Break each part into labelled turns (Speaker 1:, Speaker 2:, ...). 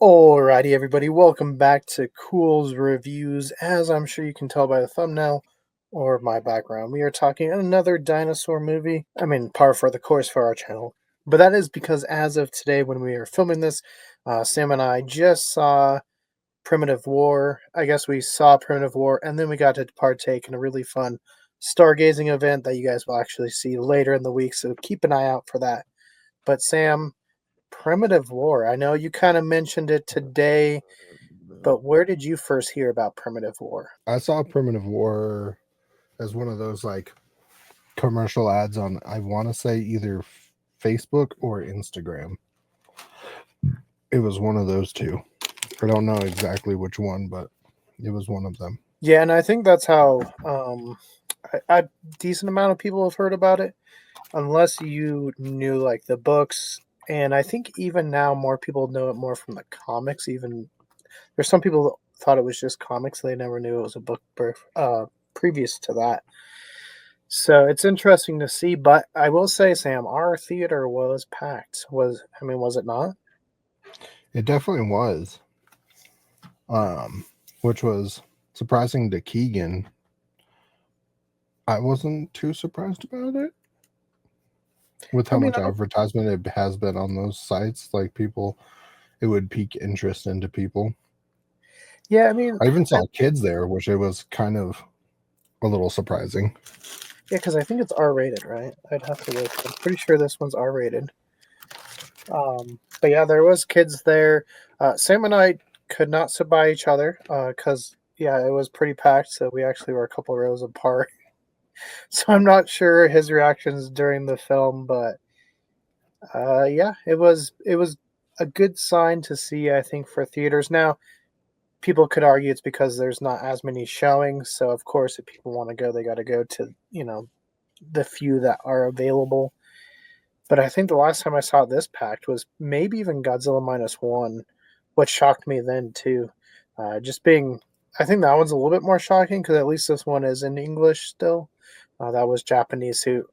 Speaker 1: Alrighty, everybody, welcome back to Culz Reviews. As I'm sure you can tell by the thumbnail or my background, we are talking another dinosaur movie. Par for the course for our channel. But that is because as of today, when we are filming this, Sam and I just saw Primitive War. I guess we saw Primitive War, and then we got to partake in a really fun stargazing event that you guys will actually see later in the week, so keep an eye out for that. But Sam, Primitive War. I know you kind of mentioned it today, but where did you first hear about Primitive War?
Speaker 2: I saw Primitive War as one of those like commercial ads on, I want to say, either Facebook or Instagram. It was one of those two. I don't know exactly which one, but it was one of them.
Speaker 1: Yeah, and I think that's how a decent amount of people have heard about it, unless you knew like the books. And I think even now more people know it more from the comics. Even there's some people that thought it was just comics; they never knew it was a book previous to that. So it's interesting to see. But I will say, Sam, our theater was packed. Was it not?
Speaker 2: It definitely was, which was surprising to Keegan. I wasn't too surprised about it with how much
Speaker 1: I don't.
Speaker 2: advertisement it has been on those sites. Like people, it would pique interest into people.
Speaker 1: Yeah,
Speaker 2: I even saw kids there, which it was kind of a little surprising.
Speaker 1: yeah, because I think it's R rated, right? I'd have to look. I'm pretty sure this one's R rated. But yeah, there was kids there. Sam and I could not sit by each other because yeah, it was pretty packed. So we actually were a couple rows apart. So I'm not sure his reactions during the film, but yeah, it was a good sign to see. I think for theaters now, people could argue it's because there's not as many showings. So of course, if people want to go, they got to go to the few that are available. But I think the last time I saw this packed was maybe even Godzilla minus one, which shocked me then too. Just being, I think that one's a little bit more shocking because at least this one is in English still. That was Japanese, who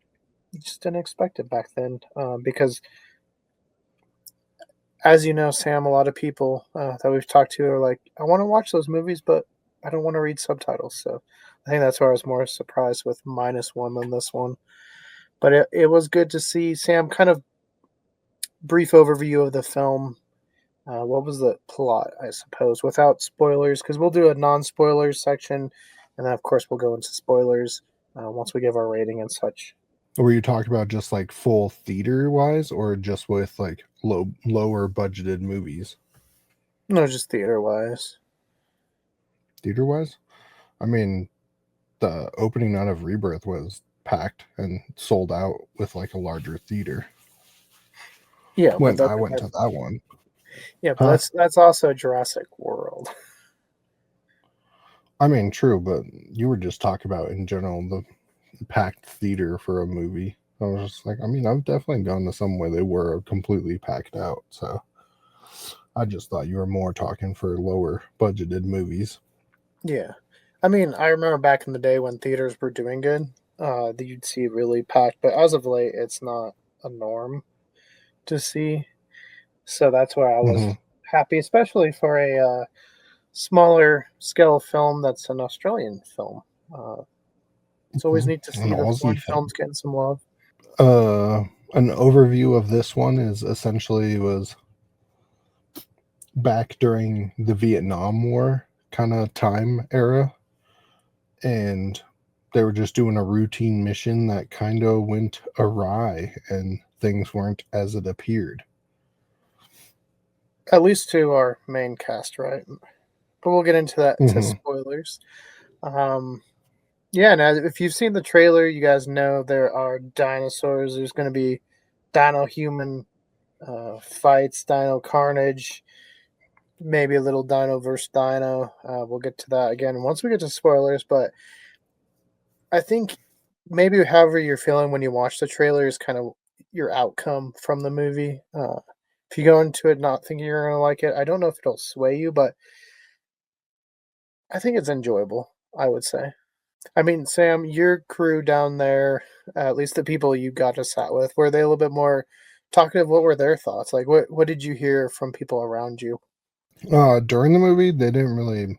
Speaker 1: you just didn't expect it back then. Because, as you know, Sam, a lot of people that we've talked to are like, I want to watch those movies, but I don't want to read subtitles. So I think that's where I was more surprised with minus one than this one. But it was good to see Sam kind of brief overview of the film. What was the plot, I suppose, without spoilers? Because we'll do a non-spoilers section, and then of course we'll go into spoilers once we give our rating and such.
Speaker 2: Were you talking about just like full theater wise, or just with like lower budgeted movies?
Speaker 1: No, just theater-wise.
Speaker 2: Theater wise, I mean, the opening night of Rebirth was packed and sold out with like a larger theater.
Speaker 1: Yeah, but
Speaker 2: When I went to that one,
Speaker 1: yeah, but
Speaker 2: huh?
Speaker 1: that's also Jurassic World.
Speaker 2: I mean, true, but you were just talking about in general the packed theater for a movie. I was just like, I mean, I've definitely gone to some where they were completely packed out. So I just thought you were more talking for lower budgeted movies.
Speaker 1: Yeah, I remember back in the day when theaters were doing good, that you'd see really packed. But as of late, it's not a norm to see. So that's why I was
Speaker 2: Mm-hmm.
Speaker 1: happy, especially for a smaller scale film that's an Australian film. Uh, it's always neat to
Speaker 2: An
Speaker 1: see the
Speaker 2: Aussie
Speaker 1: foreign
Speaker 2: film.
Speaker 1: films getting some love.
Speaker 2: An overview of this one is essentially was back during the Vietnam War kind of time era, and they were just doing a routine mission that kind of went awry, and things weren't as it appeared.
Speaker 1: At least to our main cast, right? But we'll get into that to
Speaker 2: Mm-hmm.
Speaker 1: spoilers. Um, yeah, and if you've seen the trailer, you guys know there are dinosaurs. There's going to be dino human fights, dino carnage, maybe a little dino versus dino. We'll get to that again once we get to spoilers, but I think maybe however you're feeling when you watch the trailer is kind of your outcome from the movie. If you go into it not thinking you're gonna like it, I don't know if it'll sway you, but I think it's enjoyable. I would say. Sam, your crew down there, at least the people you got to sat with, were they a little bit more talkative? What were their thoughts? Like, what did you hear from people around you?
Speaker 2: During the movie, they didn't really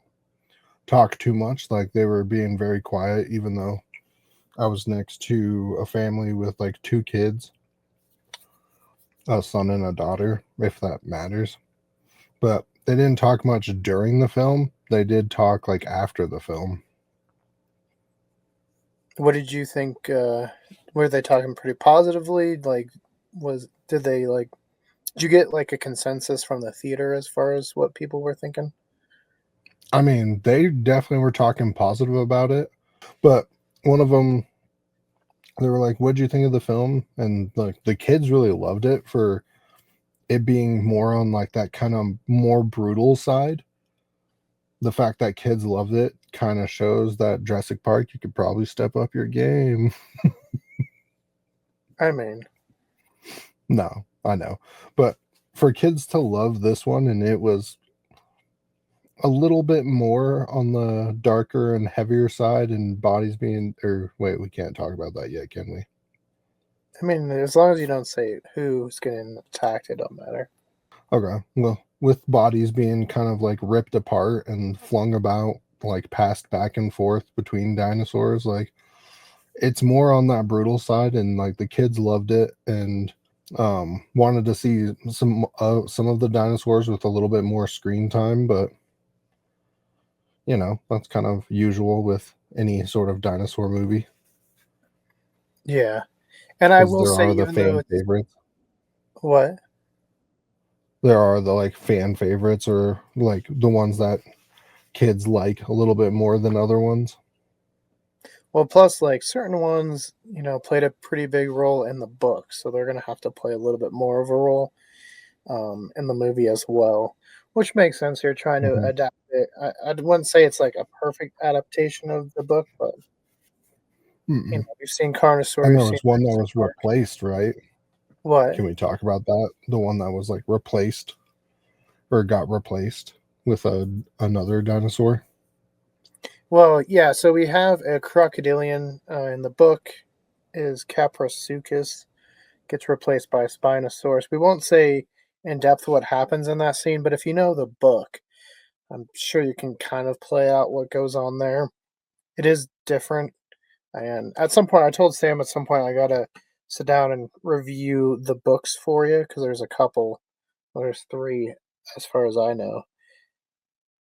Speaker 2: talk too much. Like, they were being very quiet, even though I was next to a family with like 2 kids, a son and a daughter, if that matters. But they didn't talk much during the film. They did talk like after the film.
Speaker 1: What did you think? Were they talking pretty positively? Like, did they like? Did you get like a consensus from the theater as far as what people were thinking?
Speaker 2: I mean, they definitely were talking positive about it, but one of them, they were like, "What'd you think of the film?" And like the kids really loved it for it being more on like that kind of more brutal side. The fact that kids loved it kind of shows that Jurassic Park, you could probably step up your game.
Speaker 1: I mean,
Speaker 2: No, I know, but for kids to love this one, and it was a little bit more on the darker and heavier side, and bodies being, or wait, we can't talk about that yet, can we?
Speaker 1: as long as you don't say who's getting attacked, it don't matter.
Speaker 2: Okay, well, with bodies being kind of like ripped apart and flung about, like passed back and forth between dinosaurs, like it's more on that brutal side, and like the kids loved it and wanted to see some of the dinosaurs with a little bit more screen time, but that's kind of usual with any sort of dinosaur movie,
Speaker 1: Yeah, and I
Speaker 2: because
Speaker 1: will
Speaker 2: there
Speaker 1: say,
Speaker 2: are the
Speaker 1: even though
Speaker 2: fan
Speaker 1: it's
Speaker 2: favorites.
Speaker 1: what,
Speaker 2: There are the like fan favorites, or like the ones that kids like a little bit more than other ones.
Speaker 1: well, plus like certain ones, played a pretty big role in the book, so they're gonna have to play a little bit more of a role in the movie as well, which makes sense. You're trying to
Speaker 2: Mhm.
Speaker 1: adapt it. I wouldn't say it's like a perfect adaptation of the book, but
Speaker 2: Mm-mm.
Speaker 1: you've seen Carnosaur,
Speaker 2: And
Speaker 1: you've
Speaker 2: there
Speaker 1: seen
Speaker 2: was one that
Speaker 1: Jurassic
Speaker 2: was
Speaker 1: Park.
Speaker 2: replaced, right?
Speaker 1: What?
Speaker 2: Can we talk about that? The one that was like replaced, or got replaced with another dinosaur.
Speaker 1: Well, yeah. So we have a crocodilian in the book is Caprosuchus gets replaced by a Spinosaurus. We won't say in depth what happens in that scene, but if you know the book, I'm sure you can kind of play out what goes on there. It is different. And at some point, I told Sam at some point I gotta sit down and review the books for you because there's a couple. Well, there's three, as far as I know.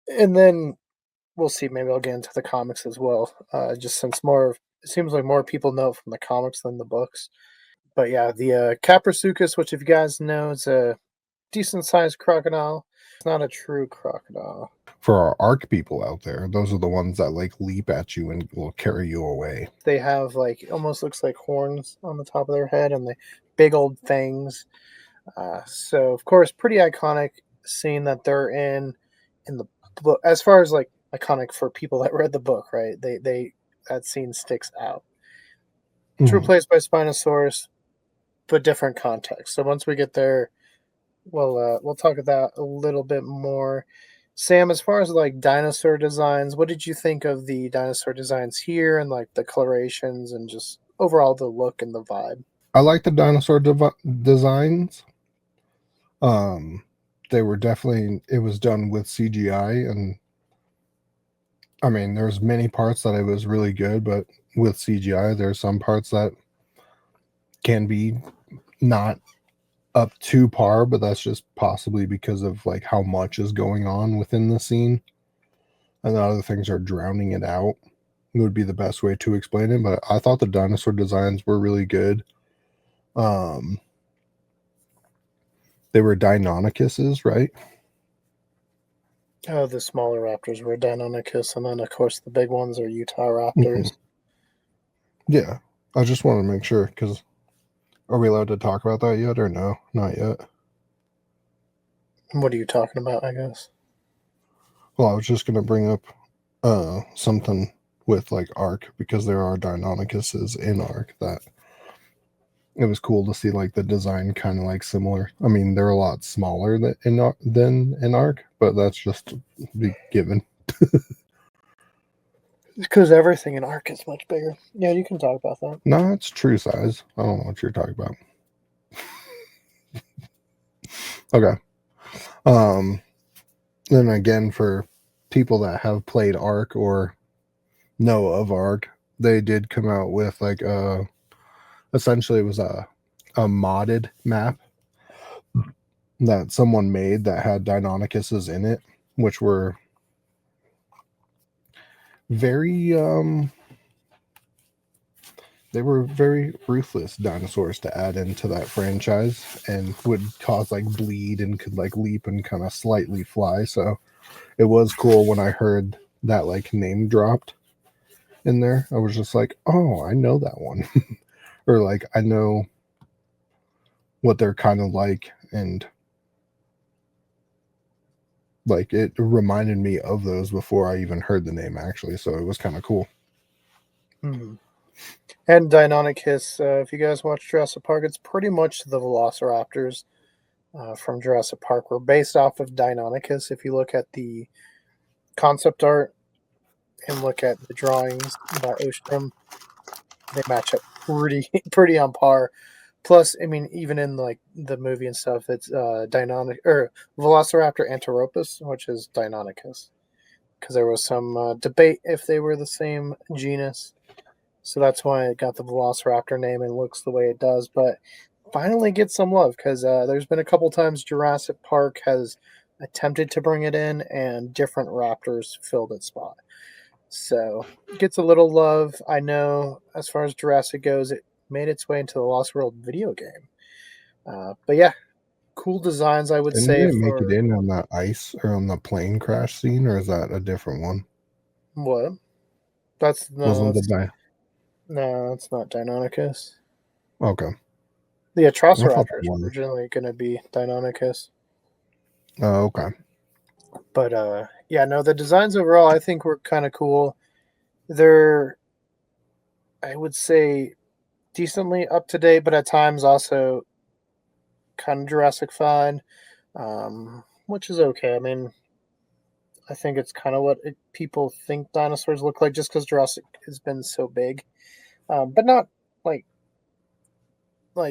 Speaker 1: And then we'll see. Maybe I'll get into the comics as well. Just since it seems like more people know it from the comics than the books. But yeah, the Caprosuchus, which if you guys know, is a decent sized crocodile. It's not a true crocodile.
Speaker 2: For our arc people out there, those are the ones that like leap at you and will carry you away.
Speaker 1: They have like almost looks like horns on the top of their head and the big old fangs. So of course, pretty iconic scene that they're in the book. As far as like iconic for people that read the book, right? They that scene sticks out. It's
Speaker 2: Mhm.
Speaker 1: replaced by Spinosaurus, but different context. So once we get there, we'll talk about a little bit more. Sam, as far as like dinosaur designs, what did you think of the dinosaur designs here and like the colorations and just overall the look and the vibe?
Speaker 2: I like the dinosaur designs. Um, they were definitely, it was done with CGI, and I mean, there's many parts that it was really good, but with CGI, there's some parts that can be not up to par, but that's just possibly because of like how much is going on within the scene, and the other things are drowning it out. It would be the best way to explain it. But I thought the dinosaur designs were really good. Um, they were Deinonychuses, right?
Speaker 1: Oh, the smaller raptors were Deinonychus, and then of course the big ones are Utah
Speaker 2: Hmm.
Speaker 1: raptors.
Speaker 2: Yeah, I just want to make sure, because are we allowed to talk about that yet or no? Not yet.
Speaker 1: What are you talking about? I guess.
Speaker 2: Well, I was just gonna bring up something with like Ark, because there are Deinonychuses in Ark that it was cool to see like the design kind of like similar. I mean, they're a lot smaller than in Ark, but that's just be given.
Speaker 1: Because everything in Ark is much bigger. Yeah, you can talk about that.
Speaker 2: No, it's true size. I don't know what you're talking about. Okay. Um, then again, for people that have played Ark or know of Ark, they did come out with like essentially it was a modded map that someone made that had Deinonychuses in it, which were very they were very ruthless dinosaurs to add into that franchise, and would cause like bleed and could like leap and kind of slightly fly. So it was cool when I heard that like name dropped in there. I was just like, oh, I know that one. Or like I know what they're kind of like, and like it reminded me of those before I even heard the name actually, so it was kind of cool.
Speaker 1: Mm-hmm. And Deinonychus, if you guys watch Jurassic Park, it's pretty much the Velociraptors from Jurassic Park were based off of Deinonychus. If you look at the concept art and look at the drawings by Ostrom, they match up pretty on par. Plus, I mean, even in like the movie and stuff, it's Deinonychus or Velociraptor Anteropus, which is Deinonychus, because there was some debate if they were the same genus. So that's why it got the Velociraptor name and looks the way it does. But finally gets some love because there's been a couple times Jurassic Park has attempted to bring it in and different raptors filled its spot. So it gets a little love. I know as far as Jurassic goes, it made its way into the Lost World video game. But yeah, cool designs, I would
Speaker 2: Didn't
Speaker 1: say.
Speaker 2: they make it
Speaker 1: For
Speaker 2: in on the ice or on the plane crash scene, or is that a different one?
Speaker 1: what? That's no,
Speaker 2: Wasn't the
Speaker 1: that's
Speaker 2: guy?
Speaker 1: no, that's not Deinonychus.
Speaker 2: Okay,
Speaker 1: The
Speaker 2: I thought that
Speaker 1: Atrociraptor is
Speaker 2: was.
Speaker 1: originally going to be Deinonychus.
Speaker 2: Oh, okay.
Speaker 1: But yeah, no, the designs overall I think were kind of cool. They're, I would say, decently up to date, but at times also kind of Jurassic fine, which is okay. I mean, I think it's kind of what people think dinosaurs look like just because Jurassic has been so big, but not like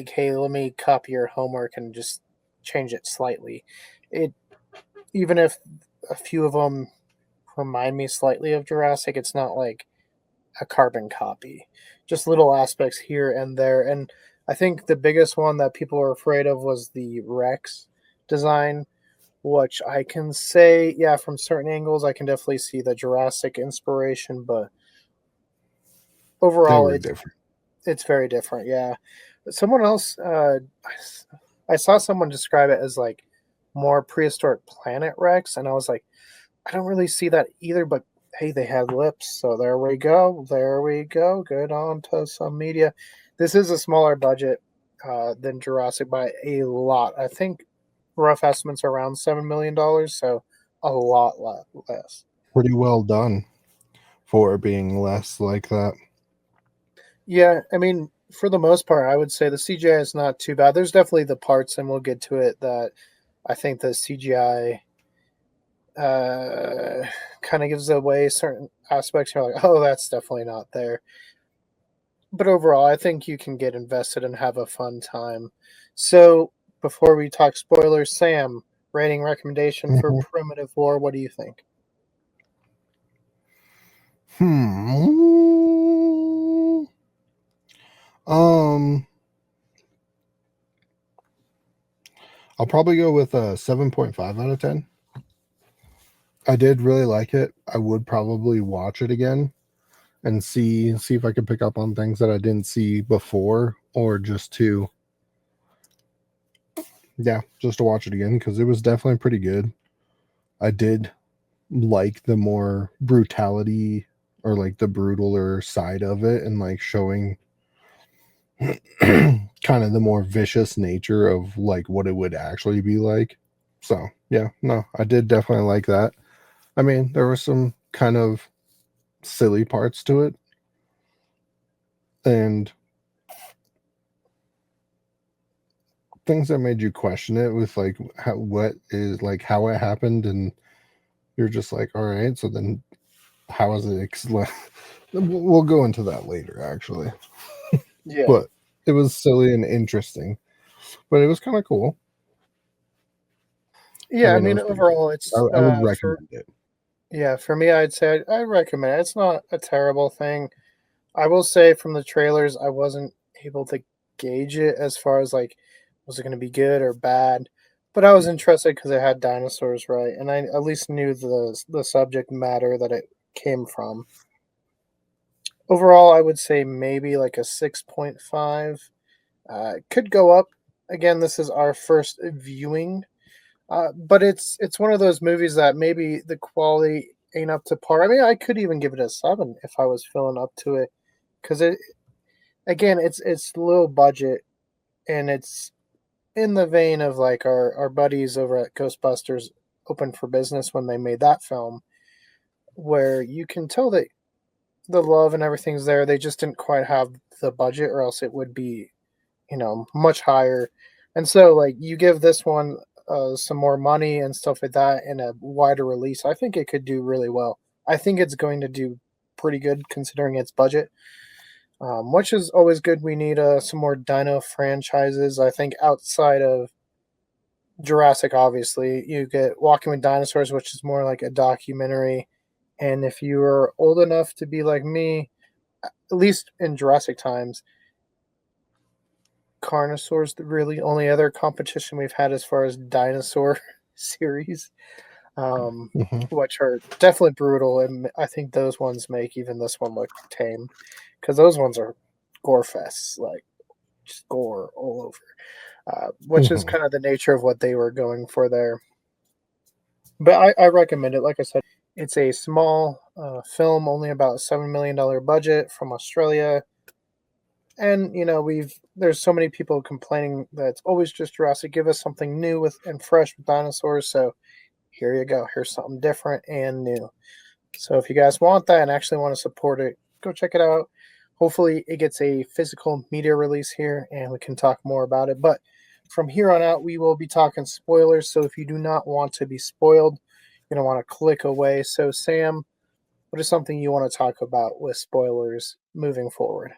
Speaker 1: hey, let me copy your homework and just change it slightly. It even if a few of them remind me slightly of Jurassic, it's not like a carbon copy. Just little aspects here and there. And I think the biggest one that people were afraid of was the Rex design, which I can say, yeah, from certain angles, I can definitely see the Jurassic inspiration, but
Speaker 2: They
Speaker 1: overall,
Speaker 2: were different.
Speaker 1: it's very different. Yeah, someone else, I saw someone describe it as like more prehistoric planet Rex, and I was like, I don't really see that either, but hey, they had lips, so there we go. There we go. Good on to some media. This is a smaller budget than Jurassic by a lot. I think rough estimates are around $7 million, so a lot less.
Speaker 2: Pretty well done for being less like that.
Speaker 1: Yeah, I mean, for the most part, I would say the CGI is not too bad. There's definitely the parts, and we'll get to it, that I think the CGI kind of gives away certain aspects. You're like, oh, that's definitely not there. But overall, I think you can get invested and have a fun time. So before we talk spoilers, Sam, rating recommendation for
Speaker 2: Mm-hmm.
Speaker 1: Primitive War. What do you think?
Speaker 2: Hmm. Um, I'll probably go with a 7.5 out of 10. I did really like it. I would probably watch it again and see if I could pick up on things that I didn't see before, or just to watch it again, because it was definitely pretty good. I did like the more brutality, or like the brutaler side of it, and like showing kind of the more vicious nature of like what it would actually be like. So yeah, no, I did definitely like that. I mean, there were some kind of silly parts to it, and things that made you question it, with like how it happened, and you're just like, all right, so then how is it we'll go into that later actually.
Speaker 1: Yeah.
Speaker 2: But it was silly and interesting, but it was kind of cool.
Speaker 1: Yeah, I mean,
Speaker 2: it was pretty
Speaker 1: overall,
Speaker 2: good.
Speaker 1: it's
Speaker 2: I would
Speaker 1: for
Speaker 2: recommend it.
Speaker 1: yeah, for me, I'd say I recommend it. It's not a terrible thing. I will say from the trailers, I wasn't able to gauge it as far as like, was it going to be good or bad? But I was interested because it had dinosaurs, right? And I at least knew the subject matter that it came from. Overall, I would say maybe like a 6.5. It could go up. Again, this is our first viewing, but it's one of those movies that maybe the quality ain't up to par. I mean, I could even give it a 7 if I was feeling up to it, because it again, it's low budget and it's in the vein of like our buddies over at Ghostbusters Open for Business when they made that film, where you can tell that the love and everything's there. They just didn't quite have the budget, or else it would be, much higher. And so, like, you give this one some more money and stuff like that, and a wider release, I think it could do really well. I think it's going to do pretty good considering its budget, which is always good. We need some more Dino franchises. I think outside of Jurassic, obviously, you get Walking with Dinosaurs, which is more like a documentary. And if you are old enough to be like me, at least in Jurassic times, Carnosaur's the really only other competition we've had as far as dinosaur series, um,
Speaker 2: Hmm.
Speaker 1: which are definitely brutal. And I think those ones make even this one look tame, because those ones are gore fests, like just gore all over, which is
Speaker 2: Hmm.
Speaker 1: kind of the nature of what they were going for there. But I recommend it. Like I said, it's a small film, only about $7 million budget from Australia. And there's so many people complaining that it's always just Jurassic. Give us something new with and fresh with dinosaurs. So here you go. Here's something different and new. So if you guys want that and actually want to support it, go check it out. Hopefully it gets a physical media release here and we can talk more about it. But from here on out, we will be talking spoilers. So if you do not want to be spoiled, you're going to want to click away. So Sam, what is something you want to talk about with spoilers moving forward?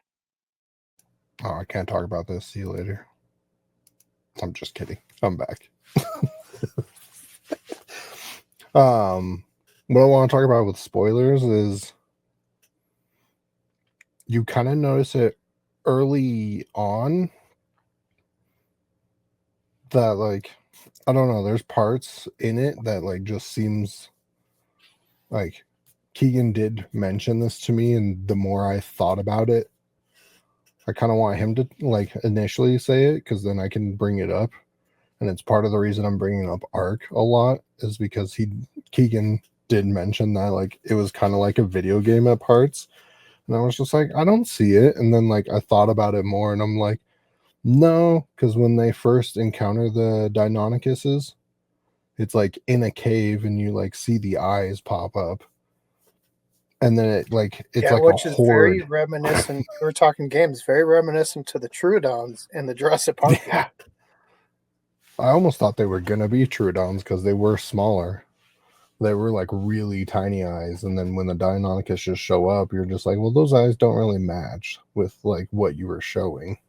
Speaker 2: Oh, I can't talk about this. See you later. I'm just kidding. I'm back. What I want to talk about with spoilers is you kind of notice it early on that, like, I don't know, there's parts in it that like just seems like Keegan did mention this to me, and the more I thought about it, I kind of want him to like initially say it because then I can bring it up. And it's part of the reason I'm bringing up Ark a lot is because Keegan did mention that like it was kind of like a video game at parts, and I was just like, I don't see it. And then like I thought about it more, and I'm like, no, because when they first encounter the Deinonychuses, it's like in a cave, and you like see the eyes pop up, and then it's
Speaker 1: Yeah,
Speaker 2: like a
Speaker 1: which is very
Speaker 2: horde.
Speaker 1: reminiscent. We're talking games, very reminiscent to the Troodons in the Jurassic Park game.
Speaker 2: Yeah, I almost thought they were gonna be Troodons because they were smaller. They were like really tiny eyes, and then when the Deinonychus just show up, you're just like, well, those eyes don't really match with like what you were showing.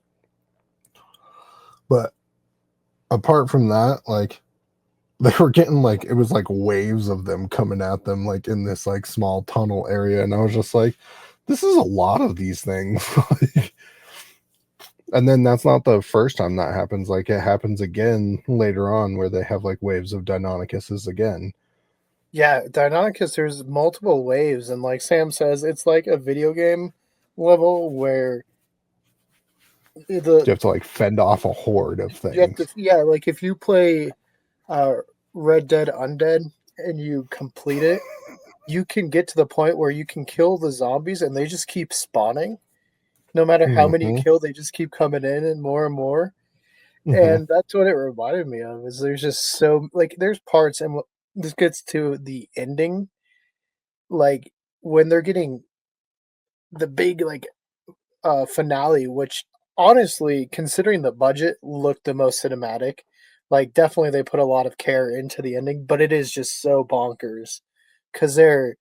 Speaker 2: But apart from that, like they were getting like it was like waves of them coming at them like in this like small tunnel area, and I was just like, this is a lot of these things. And then that's not the first time that happens. Like it happens again later on where they have like waves of Deinonychuses again.
Speaker 1: Yeah, Deinonychus, there's multiple waves, and like Sam says, it's like a video game level where the
Speaker 2: You have to like fend off a horde of
Speaker 1: you have to,
Speaker 2: things.
Speaker 1: yeah, like if you play uh Red Dead Undead and you complete it, you can get to the point where you can kill the zombies and they just keep spawning. No matter how many you
Speaker 2: Hmm.
Speaker 1: kill, they just keep coming in and more and more.
Speaker 2: Hmm.
Speaker 1: And that's what it reminded me of. Is there's just so like there's parts, and this gets to the ending, like when they're getting the big like finale, which honestly, considering the budget, looked the most cinematic. Like definitely they put a lot of care into the ending, but it is just so bonkers because they're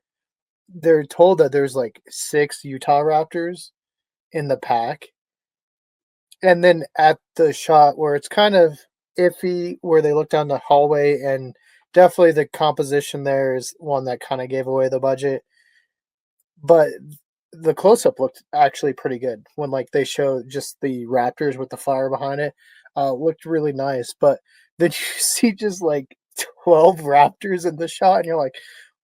Speaker 1: told that there's like 6 Utah Raptors in the pack. And then at the shot where it's kind of iffy, where they look down the hallway and definitely the composition there is one that kind of gave away the budget, but the close up looked actually pretty good when like they showed just the raptors with the fire behind it. Looked really nice, but then you see just like 12 raptors in the shot, and you're like,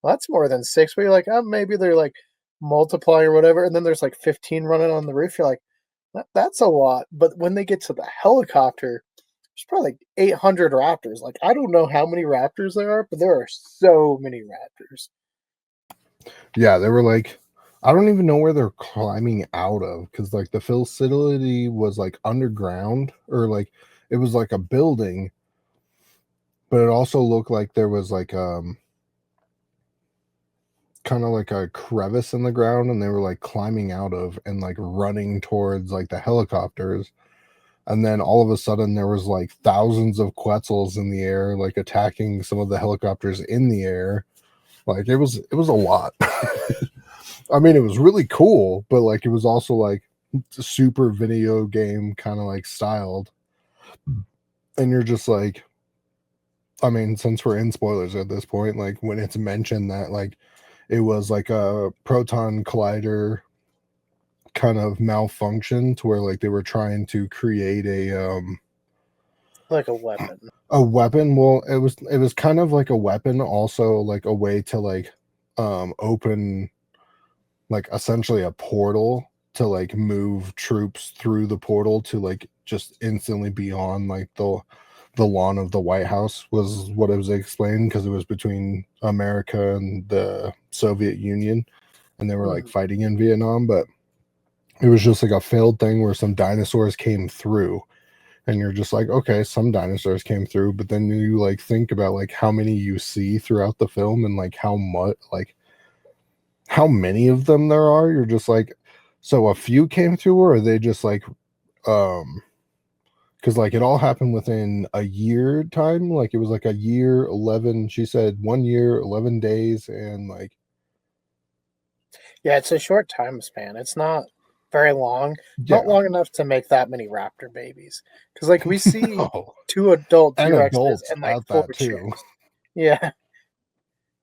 Speaker 1: well, that's more than six. But you're like, oh, maybe they're like multiplying or whatever. And then there's like 15 running on the roof. You're like, that's a lot. But when they get to the helicopter, there's probably like 800 raptors. Like, I don't know how many raptors there are, but there are so many raptors.
Speaker 2: Yeah, they were like, I don't even know where they're climbing out of, because like the facility was like underground, or like it was like a building, but it also looked like there was like kind of like a crevice in the ground, and they were like climbing out of and like running towards like the helicopters. And then all of a sudden there was like thousands of Quetzals in the air, like attacking some of the helicopters in the air. Like it was a lot. I mean, it was really cool, but like it was also like super video game kind of like styled. And you're just like, I mean, since we're in spoilers at this point, like when it's mentioned that like it was like a proton collider kind of malfunction to where like they were trying to create
Speaker 1: Like a weapon.
Speaker 2: a weapon. Well, it was kind of like a weapon, also like a way to like open like essentially a portal to like move troops through the portal to like just instantly be on like the lawn of the White House, was what it was explained, because it was between America and the Soviet Union, and they were like
Speaker 1: Mhm.
Speaker 2: fighting in Vietnam. But it was just like a failed thing where some dinosaurs came through, and you're just like, okay, some dinosaurs came through, but then you like think about like how many you see throughout the film, and like how much, like how many of them there are. You're just like, so a few came through, or are they just like um because like it all happened within a year time. Like it was like a year 11, she said 1 year 11 days, and like
Speaker 1: Yeah, it's a short time span. It's not very long, not
Speaker 2: yeah.
Speaker 1: long enough to make that many raptor babies. Because like we see
Speaker 2: No,
Speaker 1: two adult T
Speaker 2: and
Speaker 1: Rexes
Speaker 2: adults
Speaker 1: and like
Speaker 2: at
Speaker 1: four
Speaker 2: that too.
Speaker 1: chicks. Yeah,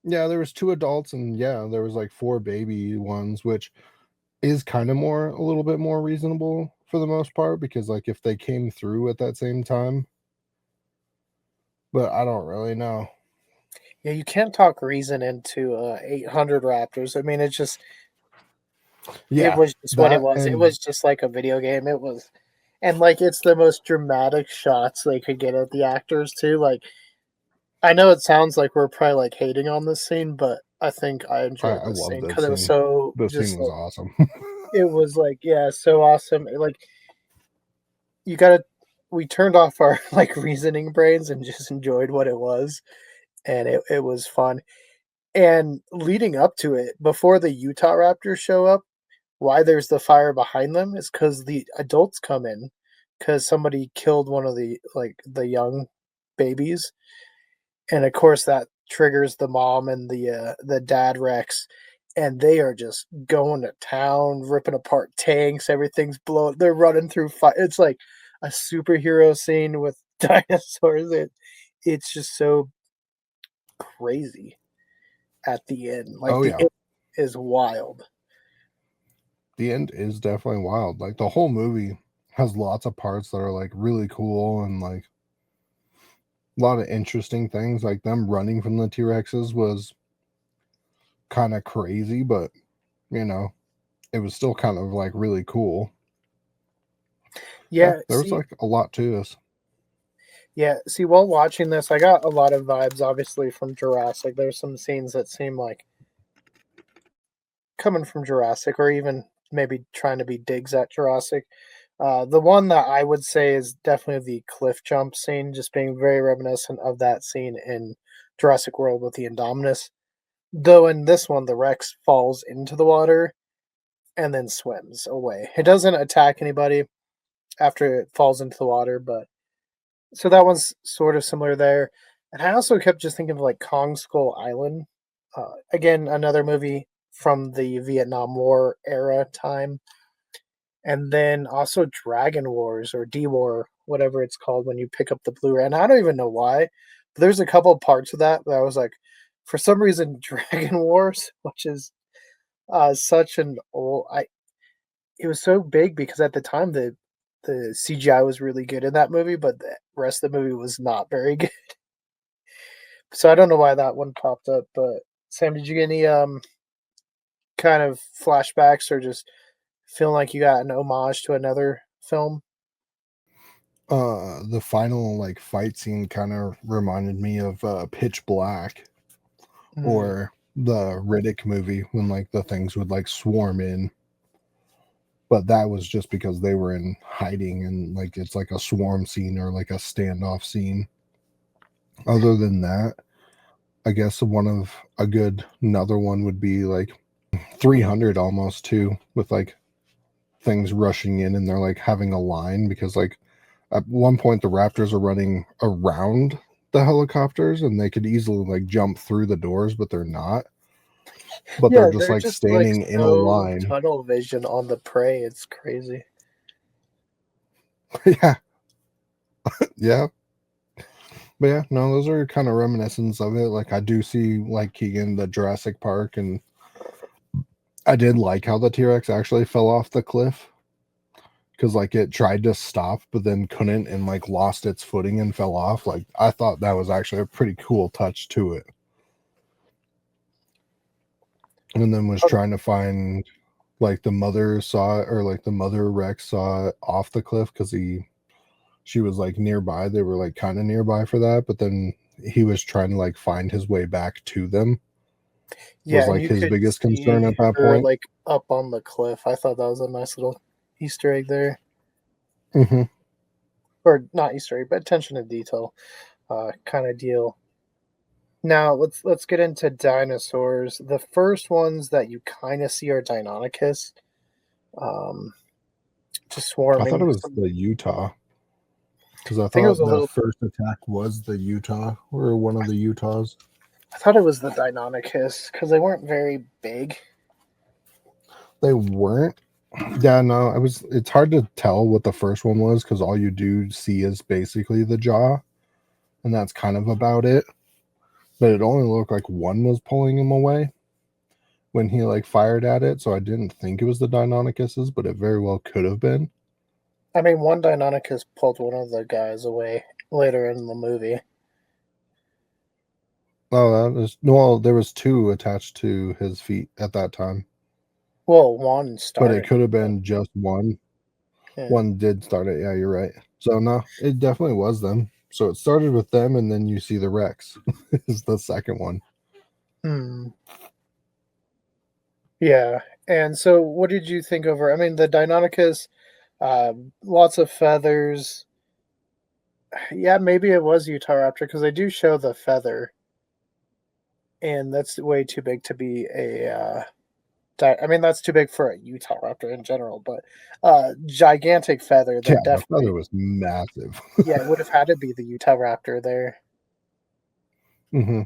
Speaker 2: Yeah, there was two adults, and yeah, there was like four baby ones, which is kind of more, a little bit more reasonable for the most part, because like if they came through at that same time, but I don't really know.
Speaker 1: yeah. You can't talk reason into 800 raptors. I mean, it
Speaker 2: Yeah,
Speaker 1: was just what it
Speaker 2: that
Speaker 1: was. It
Speaker 2: and
Speaker 1: was just like a video game. It was, and like it's the most dramatic shots they could get at the actors too. Like I know it sounds like we're probably like hating on this scene, but I think I enjoyed
Speaker 2: I
Speaker 1: this
Speaker 2: love
Speaker 1: scene
Speaker 2: this
Speaker 1: because it was
Speaker 2: scene.
Speaker 1: so
Speaker 2: This scene
Speaker 1: just
Speaker 2: was
Speaker 1: like
Speaker 2: awesome.
Speaker 1: it was like yeah, so awesome. Like you gotta we turned off our like reasoning brains and just enjoyed what it was, and it was fun. And leading up to it, before the Utah Raptors show up, why there's the fire behind them is because the adults come in because somebody killed one of the like the young babies, and of course that triggers the mom and the dad Rex, and they are just going to town, ripping apart tanks. Everything's blowing. They're running through fire. It's like a superhero scene with dinosaurs. It's just so crazy at the end. Like
Speaker 2: Oh
Speaker 1: the
Speaker 2: yeah,
Speaker 1: end is wild.
Speaker 2: the end is definitely wild. Like the whole movie has lots of parts that are like really cool, and like a lot of interesting things. Like them running from the T-Rexes was kind of crazy, but you know, it was still kind of like really cool. Yeah,
Speaker 1: Yeah,
Speaker 2: there was like a lot to this.
Speaker 1: see, while watching this, I got a lot of vibes, obviously, from Jurassic. There's some scenes that seem like coming from Jurassic, or even maybe trying to be digs at Jurassic. The one that I would say is definitely the cliff jump scene, just being very reminiscent of that scene in Jurassic World with the Indominus. Though in this one, the Rex falls into the water and then swims away. It doesn't attack anybody after it falls into the water, but so that one's sort of similar there. And I also kept just thinking of like Kong Skull Island. Again, another movie from the Vietnam War era time. And then also Dragon Wars or D War, whatever it's called when you pick up the Blu ray. And I don't even know why, There's a couple parts of that I was like, for some reason, Dragon Wars, which is such an old. It was so big because at the time the CGI was really good in that movie, but the rest of the movie was not very good. So I don't know why that one popped up. But Sam, did you get any kind of flashbacks or just feeling like you got an homage to another film?
Speaker 2: The final like fight scene kind of reminded me of Pitch Black
Speaker 1: Mm,
Speaker 2: or the Riddick movie when like the things would like swarm in. But that was just because they were in hiding and like it's like a swarm scene or like a standoff scene. Other than that, I guess another one would be like 300 almost too, with like things rushing in and they're like having a line because like at one point the Raptors are running around the helicopters and they could easily like jump through the doors, but they're not. But they're
Speaker 1: yeah,
Speaker 2: just
Speaker 1: they're
Speaker 2: like
Speaker 1: just like
Speaker 2: standing in a
Speaker 1: so
Speaker 2: line.
Speaker 1: tunnel vision on the prey. It's crazy.
Speaker 2: Yeah, yeah. But yeah, no, those are kind of reminiscence of it. Like I do see like Keegan the Jurassic Park, and I did like how the T-Rex actually fell off the cliff because like it tried to stop but then couldn't and like lost its footing and fell off. Like I thought that was actually a pretty cool touch to it. And then was
Speaker 1: Oh,
Speaker 2: trying to find like the mother saw it, or like the mother Rex saw it off the cliff because she was like nearby. They were like kind of nearby for that, but then he was trying to like find his way back to them
Speaker 1: yeah,
Speaker 2: was
Speaker 1: and
Speaker 2: like
Speaker 1: you
Speaker 2: his
Speaker 1: could
Speaker 2: biggest concern
Speaker 1: see
Speaker 2: at that
Speaker 1: her
Speaker 2: point.
Speaker 1: like up on the cliff. I thought that was a nice little Easter egg there,
Speaker 2: Hmm.
Speaker 1: or not Easter egg, but attention to detail, kind of deal. Now let's get into dinosaurs. The first ones that you kind of see are Deinonychus, um, just
Speaker 2: I thought it
Speaker 1: swarming.
Speaker 2: was the Utah because I
Speaker 1: I think it was
Speaker 2: thought
Speaker 1: a
Speaker 2: the
Speaker 1: little.
Speaker 2: first attack was the Utah or one of the Utahs.
Speaker 1: I thought it was the Deinonychus because they weren't very big.
Speaker 2: They weren't. Yeah, no, I was. It's hard to tell what the first one was because all you do see is basically the jaw, and that's kind of about it. But it only looked like one was pulling him away when he like fired at it, so I didn't think it was the Deinonychuses, but it very well could have been.
Speaker 1: I mean, one Deinonychus pulled one of the guys away later in the movie.
Speaker 2: Oh, that is well. There was two attached to his feet at that time,
Speaker 1: Well, one
Speaker 2: but it
Speaker 1: started.
Speaker 2: could have been just one.
Speaker 1: Yeah.
Speaker 2: One did start it. Yeah, you're right. So no, it definitely was them. So it started with them, and then you see the Rex is the second one.
Speaker 1: Hmm. Yeah. And so, what did you think over? I mean, the Deinonychus, lots of feathers. Yeah, maybe it was Utah Raptor because they do show the feather, and that's way too big to be a. I mean, that's too big for a Utah Raptor in general, but gigantic feather
Speaker 2: Yeah,
Speaker 1: that
Speaker 2: the feather
Speaker 1: definitely,
Speaker 2: was massive.
Speaker 1: yeah, it would have had to be the Utah Raptor there,
Speaker 2: Hmm.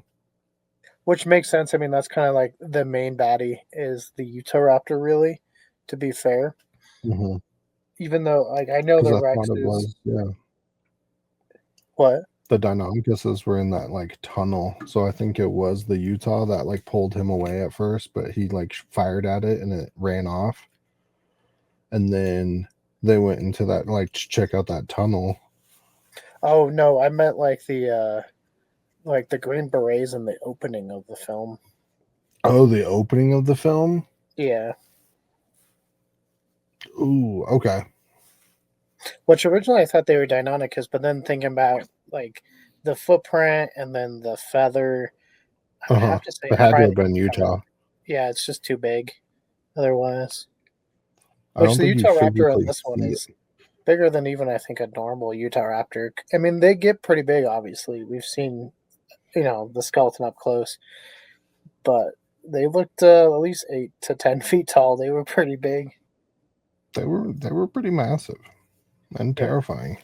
Speaker 1: which makes sense. I mean, that's kind of like the main baddie is the Utah Raptor, really, to be fair.
Speaker 2: Hmm.
Speaker 1: Even though, like, I know
Speaker 2: Because
Speaker 1: the
Speaker 2: I
Speaker 1: Rex
Speaker 2: thought it
Speaker 1: is
Speaker 2: was, yeah,
Speaker 1: what?
Speaker 2: the Deinonychuses were in that like tunnel, so I think it was the Utah that like pulled him away at first, but he like fired at it and it ran off, and then they went into that like to check out that tunnel.
Speaker 1: Oh no, I meant like the Green Berets in the opening of the film.
Speaker 2: Oh, the opening of the film.
Speaker 1: Yeah,
Speaker 2: Ooh, okay.
Speaker 1: which originally I thought they were Deinonychus, but then thinking about like the footprint and then the feather, I
Speaker 2: Uh
Speaker 1: would
Speaker 2: huh.
Speaker 1: have to say
Speaker 2: It
Speaker 1: it's
Speaker 2: had to
Speaker 1: probably
Speaker 2: have
Speaker 1: the
Speaker 2: been
Speaker 1: Utah
Speaker 2: Utah.
Speaker 1: Raptor. Yeah, it's just too big otherwise.
Speaker 2: I
Speaker 1: Which
Speaker 2: don't
Speaker 1: the
Speaker 2: think you
Speaker 1: Utah Raptor in
Speaker 2: physically
Speaker 1: this one
Speaker 2: see it.
Speaker 1: is bigger than even I think a normal Utah Raptor. I mean, they get pretty big. Obviously, we've seen the skeleton up close, but they looked at least 8 to 10 feet tall. They were pretty big.
Speaker 2: They were pretty massive and
Speaker 1: Yeah,
Speaker 2: terrifying.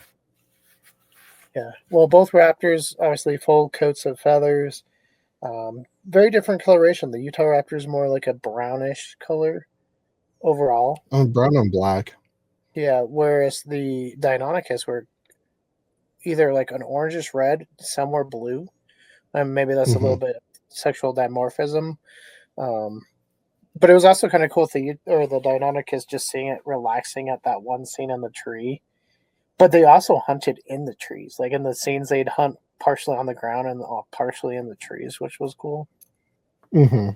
Speaker 1: yeah. Well, both Raptors obviously full coats of feathers. Very different coloration. The Utah Raptor is more like a brownish color overall.
Speaker 2: Oh, brown and black.
Speaker 1: Yeah, whereas the Deinonychus were either like an orangish red, some were blue. And maybe that's a little
Speaker 2: Hmm.
Speaker 1: bit of sexual dimorphism. Um, but it was also kind of cool. The Deinonychus just seeing it relaxing at that one scene in the tree. But they also hunted in the trees. Like in the scenes, they'd hunt partially on the ground and partially in the trees, which was cool.
Speaker 2: Hmm.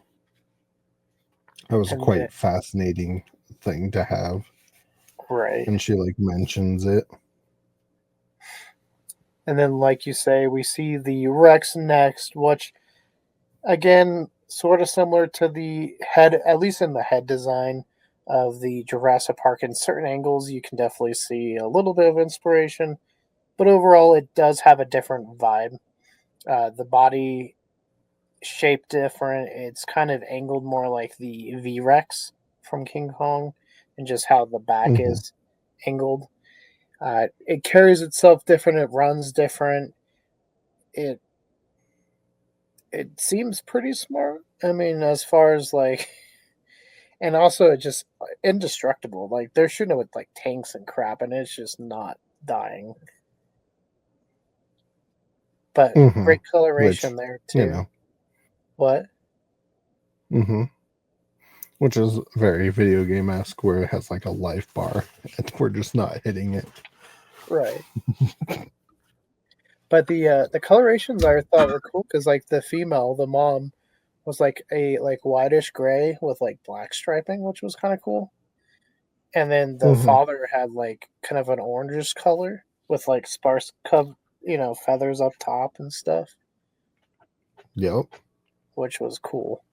Speaker 2: That was a
Speaker 1: And
Speaker 2: quite fascinating thing to have.
Speaker 1: right.
Speaker 2: And she like mentions it.
Speaker 1: And then, like you say, we see the Rex next, which again, sort of similar to the head, at least in the head design of the Jurassic Park. In certain angles, you can definitely see a little bit of inspiration, but overall, it does have a different vibe. The body shape different. It's kind of angled more like the V Rex from King Kong, and just how the back
Speaker 2: Hmm.
Speaker 1: is angled. It carries itself different. It runs different. It it seems pretty smart. I mean, as far as like, and also it just indestructible. Like they're shooting it with like tanks and crap, and it's just not dying. But
Speaker 2: Hmm.
Speaker 1: great coloration
Speaker 2: Which,
Speaker 1: there
Speaker 2: you
Speaker 1: too.
Speaker 2: know,
Speaker 1: What?
Speaker 2: hmm which is very video game esque, where it has like a life bar, and we're just not hitting it.
Speaker 1: Right. But the colorations I thought were cool because like the female, the mom, was like a like whitish gray with like black striping, which was kind of cool. And then the
Speaker 2: Hmm.
Speaker 1: father had like kind of an orangish color with like feathers up top and stuff,
Speaker 2: Yep.
Speaker 1: which was cool.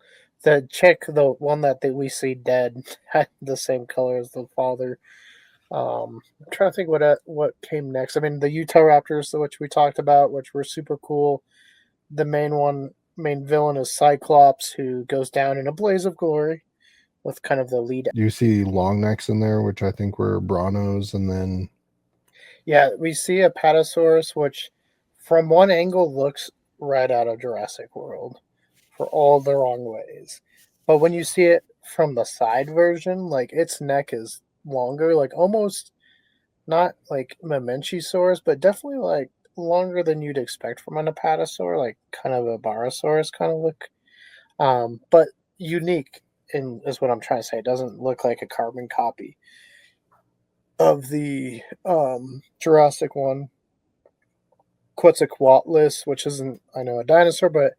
Speaker 1: The chick, the one that we see dead, had the same color as the father. I'm trying to think what came next. I mean, the Utah Raptors, which we talked about, which were super cool. The main villain is Cyclops, who goes down in a blaze of glory with kind of the lead.
Speaker 2: You see long necks in there, which I think were Branos, and then
Speaker 1: Yeah, we see a Patasaurus, which from one angle looks right out of Jurassic World for all the wrong ways. But when you see it from the side version, like its neck is longer, like almost not like Mamenchisaurus, but definitely like longer than you'd expect from an Apatosaur, like kind of a Barosaurus kind of look. But unique in is what I'm trying to say. It doesn't look like a carbon copy of the Jurassic one. Quetzalcoatlus, which isn't I know a dinosaur, but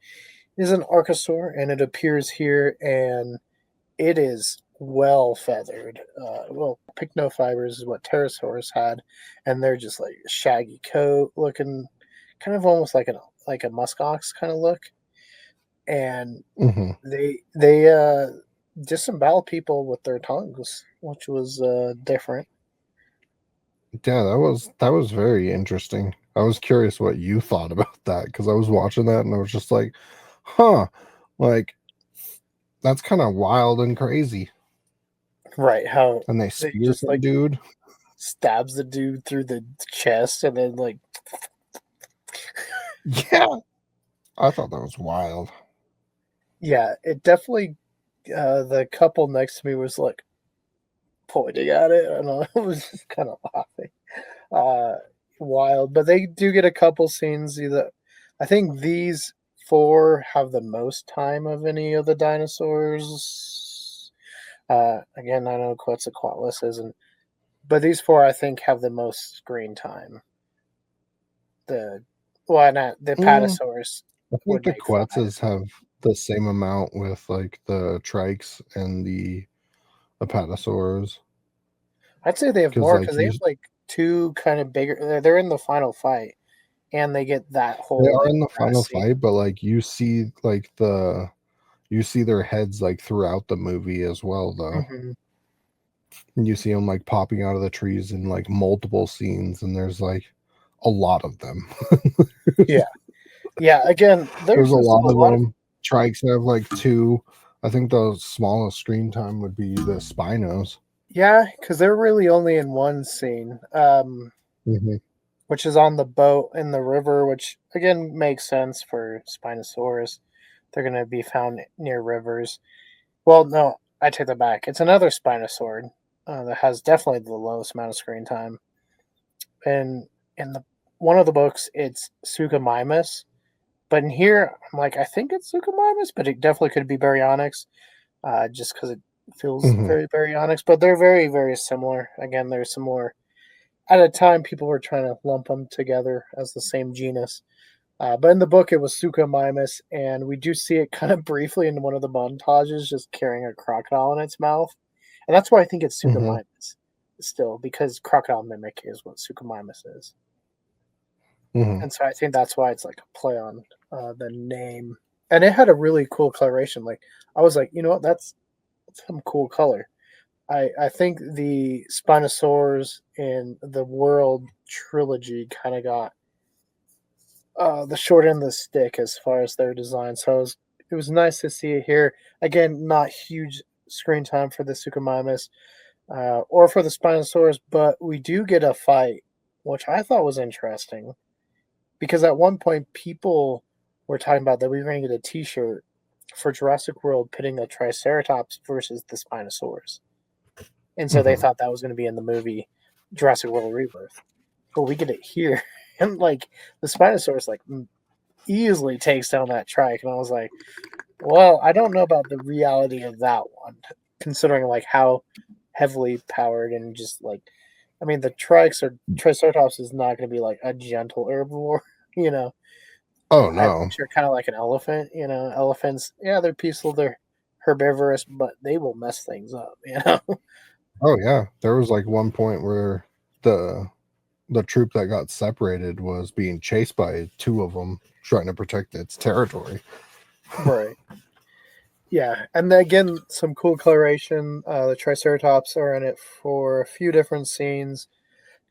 Speaker 1: is an archosaur, and it appears here, and it is well feathered. Well, pycnofibers is what pterosaurs had, and they're just like shaggy coat looking, kind of almost like a muskox kind of look, and
Speaker 2: hmm
Speaker 1: they disembowel people with their tongues, which was different.
Speaker 2: yeah, that was very interesting. I was curious what you thought about that because I was watching that and I was just like, huh, like that's kind of wild and crazy.
Speaker 1: Right? How
Speaker 2: And they
Speaker 1: they
Speaker 2: spear
Speaker 1: just
Speaker 2: some
Speaker 1: like
Speaker 2: dude.
Speaker 1: stabs the dude through the chest, and then like
Speaker 2: Yeah, I thought that was wild.
Speaker 1: yeah, it definitely. The couple next to me was like pointing at it, and I was just kind of laughing. Uh, Wild, but they do get a couple scenes. Either I think these four have the most time of any of the dinosaurs. Again, I know Quetzalcoatlus isn't, but these four I think have the most screen time. The well, not the
Speaker 2: Mm,
Speaker 1: Patasaurs
Speaker 2: I think
Speaker 1: would
Speaker 2: the
Speaker 1: make five.
Speaker 2: Quetzes have the same amount with like the Trikes and the Apatosaurs
Speaker 1: I'd say they have
Speaker 2: because
Speaker 1: more
Speaker 2: like
Speaker 1: because they
Speaker 2: you
Speaker 1: have like two kind of bigger. They're in the final fight, and they get that
Speaker 2: they
Speaker 1: whole
Speaker 2: are
Speaker 1: like
Speaker 2: in the final
Speaker 1: grass scene.
Speaker 2: fight, but like you see their heads like throughout the movie as well though.
Speaker 1: Hmm.
Speaker 2: And you see them like popping out of the trees in like multiple scenes, and there's like a lot of them.
Speaker 1: Yeah, yeah. Again,
Speaker 2: There's
Speaker 1: there's
Speaker 2: a
Speaker 1: just
Speaker 2: lot
Speaker 1: a
Speaker 2: of
Speaker 1: lot of
Speaker 2: them. Trikes have like two. I think the smallest screen time would be the Spinos.
Speaker 1: yeah, because they're really only in one scene,
Speaker 2: Hmm.
Speaker 1: which is on the boat in the river, which again makes sense for Spinosaurus. They're going to be found near rivers. Well, no, I take that back. It's another Spinosaur that has definitely the lowest amount of screen time. And in the one of the books, it's Sugamimus, But in here, I'm like, I think it's Suchomimus, but it definitely could be Baryonyx, just because it feels
Speaker 2: Hmm.
Speaker 1: very Baryonyx. But they're very, very similar. Again, there's some more. At a time, people were trying to lump them together as the same genus. But in the book, it was Suchomimus, and we do see it kind of briefly in one of the montages, just carrying a crocodile in its mouth. And that's why I think it's
Speaker 2: Hmm.
Speaker 1: Suchomimus still, because crocodile mimic is what Suchomimus is.
Speaker 2: Hmm.
Speaker 1: And so I think that's why it's like a play on the name. And it had a really cool coloration. Like I was like, you know what, that's some cool color. I think the Spinosaurs in the World trilogy kind of got the short end of the stick as far as their design. So it was nice to see it here. Again, not huge screen time for the Suchomimus or for the Spinosaurus, but we do get a fight, which I thought was interesting because at one point people were talking about that we were going to get a T-shirt for Jurassic World pitting the Triceratops versus the Spinosaurus, and so they
Speaker 2: Hmm.
Speaker 1: thought that was going to be in the movie Jurassic World Rebirth. But we get it here, and like the Spinosaurus like easily takes down that trike, and I was like, well, I don't know about the reality of that one, considering like how heavily powered and just like, I mean, the trikes or Triceratops is not going to be like a gentle herbivore, you know.
Speaker 2: Oh
Speaker 1: I
Speaker 2: no.
Speaker 1: picture kind of like an elephant, you know. Elephants, yeah, they're peaceful, they're herbivorous, but they will mess things up, you know.
Speaker 2: Oh yeah. There was like one point where the the troop that got separated was being chased by two of them trying to protect its territory.
Speaker 1: Right. Yeah, and then again, some cool coloration. The Triceratops are in it for a few different scenes.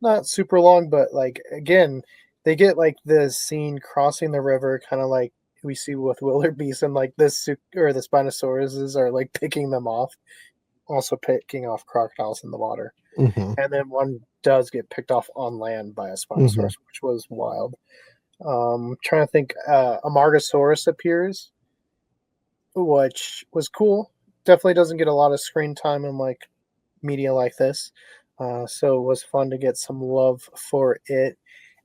Speaker 1: Not super long, but like again, they get like the scene crossing the river, kind of like we see with wildebeest, and like this or the Spinosauruses are like picking them off, also picking off crocodiles in the water,
Speaker 2: Hmm.
Speaker 1: and then one does get picked off on land by a
Speaker 2: Hmm.
Speaker 1: Spinosaurus, which was wild. Trying to think, Amargasaurus appears, which was cool. Definitely doesn't get a lot of screen time in like media like this. So it was fun to get some love for it.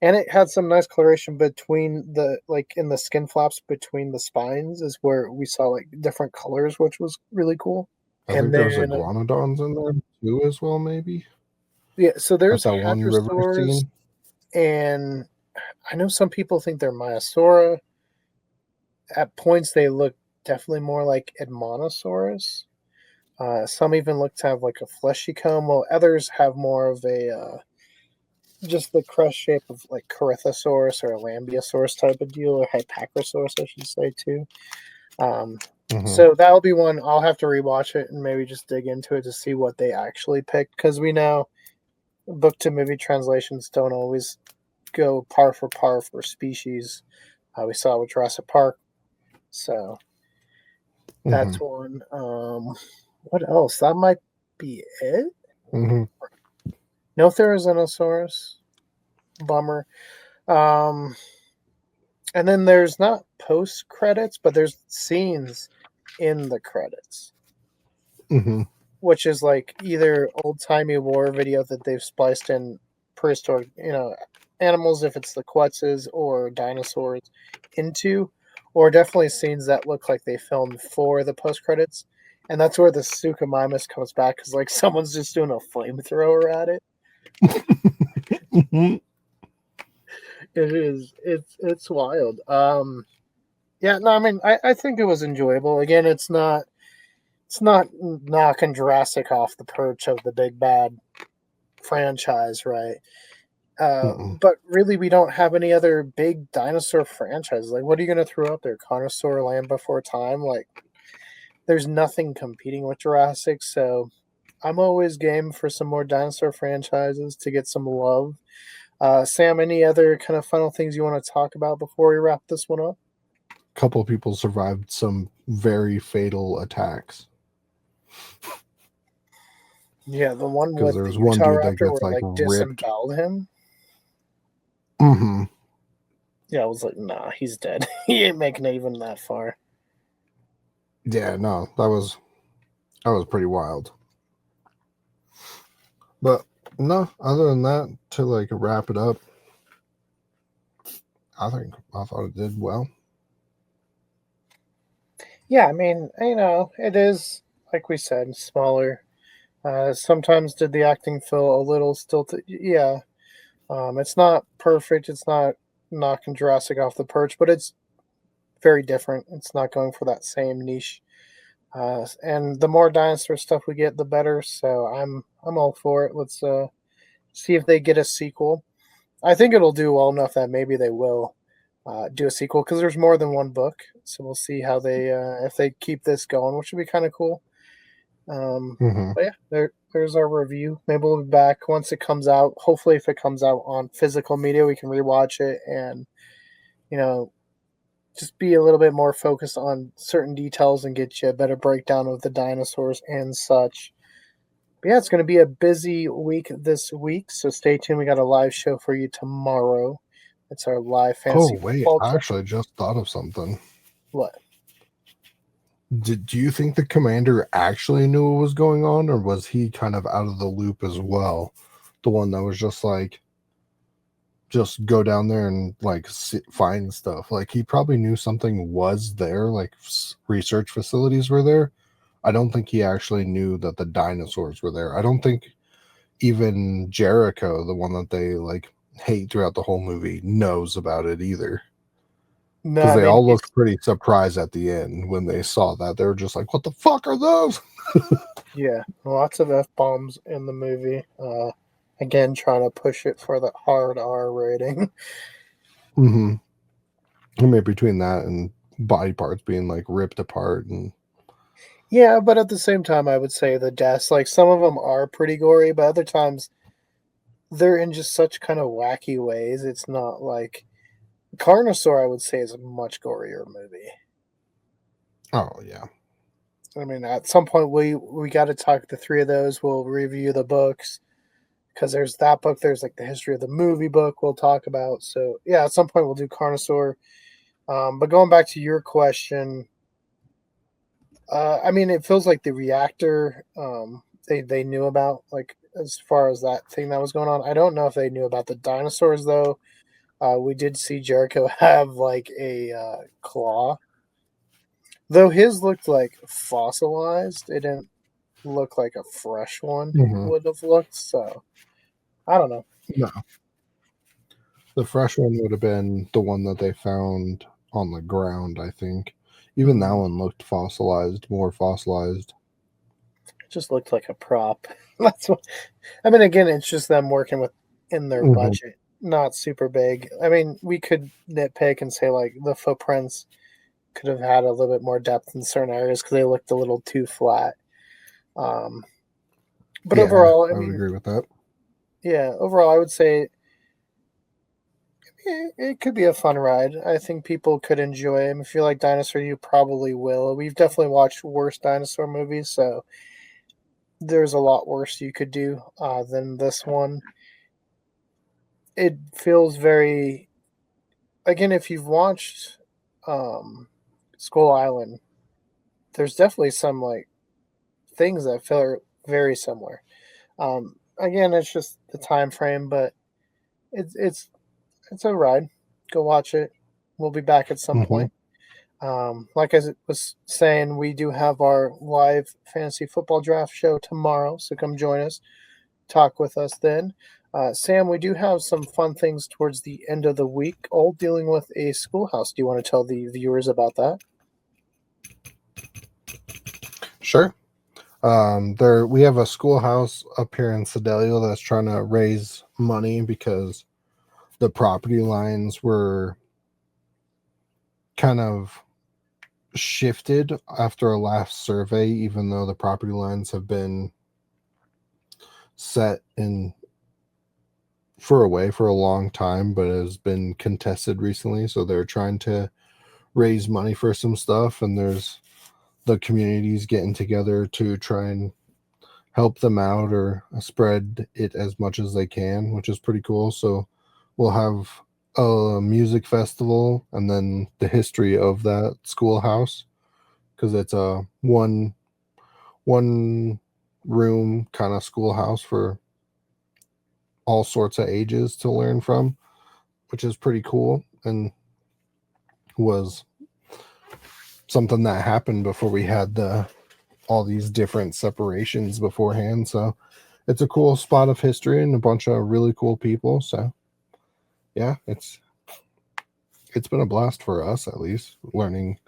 Speaker 1: And it had some nice coloration between the like in the skin flaps between the spines is where we saw like different colors, which was really cool.
Speaker 2: I
Speaker 1: And
Speaker 2: think there's
Speaker 1: then
Speaker 2: iguanodons in there too as well, maybe.
Speaker 1: yeah, so
Speaker 2: At
Speaker 1: there's
Speaker 2: that one river
Speaker 1: hadrosaurs,
Speaker 2: scene.
Speaker 1: and I know some people think they're Myosaura. At points they look definitely more like Edmontosaurus. Some even look to have like a fleshy comb, while others have more of a just the crust shape of like Corythosaurus or a Lambeosaurus type of deal, or Hypacrosaurus, I should say too. Um,
Speaker 2: Hmm.
Speaker 1: so that'll be one I'll have to rewatch it and maybe just dig into it to see what they actually picked, because we know book to movie translations don't always go par for species. We saw with Jurassic Park, so
Speaker 2: Hmm.
Speaker 1: that's one. What else? That might be it.
Speaker 2: Hmm.
Speaker 1: No Therizinosaurus. Bummer. Um, and then there's not post credits, but there's scenes in the credits,
Speaker 2: Hmm.
Speaker 1: which is like either old timey war video that they've spliced in prehistoric, you know, animals if it's the Quetzes or dinosaurs into, or definitely scenes that look like they filmed for the post credits. And that's where the Suchomimus comes back because like someone's just doing a flamethrower at it.
Speaker 2: Hmm.
Speaker 1: It is. It's wild. Yeah, no, I mean, I think it was enjoyable. Again, it's not knocking Jurassic off the perch of the big bad franchise, right? But really, we don't have any other big dinosaur franchises. Like, what are you going to throw out there? Carnosaur, Land Before Time? Like, there's nothing competing with Jurassic. So I'm always game for some more dinosaur franchises to get some love. Sam, any other kind of final things you want to talk about before we wrap this one up?
Speaker 2: Couple people survived some very fatal attacks
Speaker 1: Yeah, the one
Speaker 2: because
Speaker 1: with the
Speaker 2: there's one
Speaker 1: Utah
Speaker 2: dude that
Speaker 1: Raptor
Speaker 2: gets
Speaker 1: where
Speaker 2: like
Speaker 1: like
Speaker 2: ripped.
Speaker 1: disemboweled him.
Speaker 2: Hmm.
Speaker 1: Yeah, I was like, nah, he's dead. He ain't making it even that far.
Speaker 2: Yeah, no, that was pretty wild. But no, other than that, to like wrap it up, I thought it did well.
Speaker 1: Yeah, I mean, it is like we said, smaller. Sometimes did the acting feel a little stilted? Yeah. It's not perfect. It's not knocking Jurassic off the perch, but it's very different. It's not going for that same niche. And the more dinosaur stuff we get, the better. So I'm all for it. Let's see if they get a sequel. I think it'll do well enough that maybe they will do a sequel because there's more than one book. So we'll see how they if they keep this going, which would be kind of cool.
Speaker 2: Hmm.
Speaker 1: But yeah, there's our review. Maybe we'll be back once it comes out. Hopefully, if it comes out on physical media, we can rewatch it and you know just be a little bit more focused on certain details and get you a better breakdown of the dinosaurs and such. But yeah, it's going to be a busy week this week, so stay tuned. We got a live show for you tomorrow. It's our live
Speaker 2: Oh,
Speaker 1: fantasy
Speaker 2: wait,
Speaker 1: football
Speaker 2: I
Speaker 1: draft.
Speaker 2: actually just thought of something.
Speaker 1: What?
Speaker 2: Do you think the commander actually knew what was going on, or was he kind of out of the loop as well? The one that was just like, just go down there and like find stuff. Like he probably knew something was there, like research facilities were there. I don't think he actually knew that the dinosaurs were there. I don't think even Jericho, the one that they like hate throughout the whole movie, knows about it either.
Speaker 1: No,
Speaker 2: Because
Speaker 1: I
Speaker 2: they
Speaker 1: mean
Speaker 2: all
Speaker 1: he's
Speaker 2: looked pretty surprised at the end when they saw that. They were just like, "What the fuck are those?"
Speaker 1: yeah, lots of f bombs in the movie. Again, trying to push it for the hard R rating.
Speaker 2: Mm-hmm. I mean, between that and body parts being like ripped apart and
Speaker 1: Yeah, but at the same time, I would say the deaths, like some of them are pretty gory, but other times they're in just such kind of wacky ways. It's not like Carnosaur, I would say, is a much gorier movie.
Speaker 2: oh yeah.
Speaker 1: I mean, at some point we got to talk the three of those. We'll review the books because there's that book. There's like the history of the movie book we'll talk about. So yeah, at some point we'll do Carnosaur. But going back to your question, I mean, it feels like the reactor they knew about like as far as that thing that was going on. I don't know if they knew about the dinosaurs though. We did see Jericho have like a claw, though his looked like fossilized. It didn't look like a fresh one
Speaker 2: Mm-hmm.
Speaker 1: would have looked. So I don't know.
Speaker 2: No, the fresh one would have been the one that they found on the ground. I think even that
Speaker 1: Hmm.
Speaker 2: one looked fossilized, more fossilized.
Speaker 1: It just looked like a prop. That's what I mean. Again, it's just them working with in their
Speaker 2: Mm-hmm.
Speaker 1: budget, not super big. I mean, we could nitpick and say like the footprints could have had a little bit more depth in certain areas because they looked a little too flat. Um, but
Speaker 2: Yeah,
Speaker 1: overall, I
Speaker 2: I would
Speaker 1: mean,
Speaker 2: agree with that.
Speaker 1: yeah, overall, I would say it could be a fun ride. I think people could enjoy it. If you like dinosaur, you probably will. We've definitely watched worse dinosaur movies, so there's a lot worse you could do than this one. It feels very again if you've watched um, Skull Island. There's definitely some like things that feel very similar. Again, it's just the time frame, but it's a ride. Go watch it. We'll be back at some
Speaker 2: Mm-hmm.
Speaker 1: point. Like I was saying, we do have our live fantasy football draft show tomorrow, so come join us, talk with us then. Sam, we do have some fun things towards the end of the week, all dealing with a schoolhouse. Do you want to tell the viewers about that?
Speaker 2: Sure. There we have a schoolhouse up here in Sedalia that's trying to raise money because the property lines were kind of shifted after a last survey, even though the property lines have been set in for a way for a long time, but has been contested recently. So they're trying to raise money for some stuff, and there's the communities getting together to try and help them out or spread it as much as they can, which is pretty cool. So we'll have a music festival and then the history of that schoolhouse because it's a one room kind of schoolhouse for all sorts of ages to learn from, which is pretty cool and was something that happened before we had all these different separations beforehand. So it's a cool spot of history and a bunch of really cool people. So yeah, it's been a blast for us, at least, learning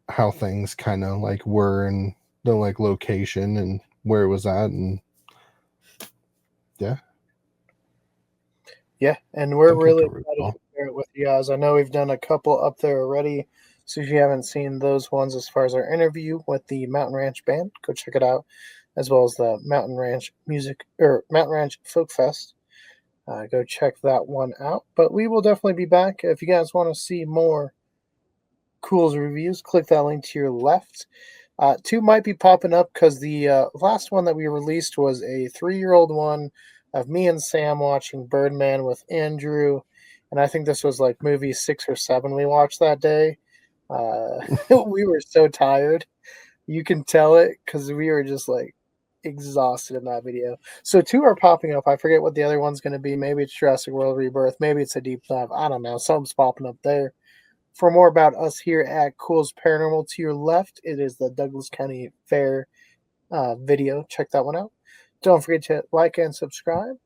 Speaker 2: how things kind of like were and the like location and where it was at. And yeah,
Speaker 1: and we're
Speaker 2: I think I
Speaker 1: really
Speaker 2: covered it
Speaker 1: excited
Speaker 2: all.
Speaker 1: to share it with you guys. I know we've done a couple up there already, so if you haven't seen those ones as far as our interview with the Mountain Ranch Band, go check it out, as well as the Mountain Ranch Mountain Ranch Folk Fest. Go check that one out. But we will definitely be back. If you guys want to see more Culz reviews, click that link to your left. Two might be popping up because the last one that we released was a 3-year-old one of me and Sam watching Birdman with Andrew. And I think this was like movie 6 or 7 we watched that day. We were so tired. You can tell it because we were just like exhausted in that video. So 2 are popping up. I forget what the other one's going to be. Maybe it's Jurassic World Rebirth. Maybe it's a deep dive. I don't know. Something's popping up there. For more about us here at Culz Paranormal, to your left, it is the Douglas County Fair video. Check that one out. Don't forget to like and subscribe.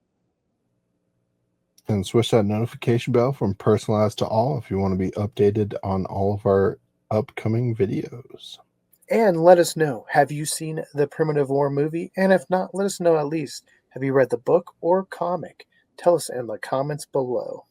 Speaker 2: And switch that notification bell from personalized to all if you want to be updated on all of our upcoming videos.
Speaker 1: And let us know, have you seen the Primitive War movie? And if not, let us know at least, have you read the book or comic? Tell us in the comments below.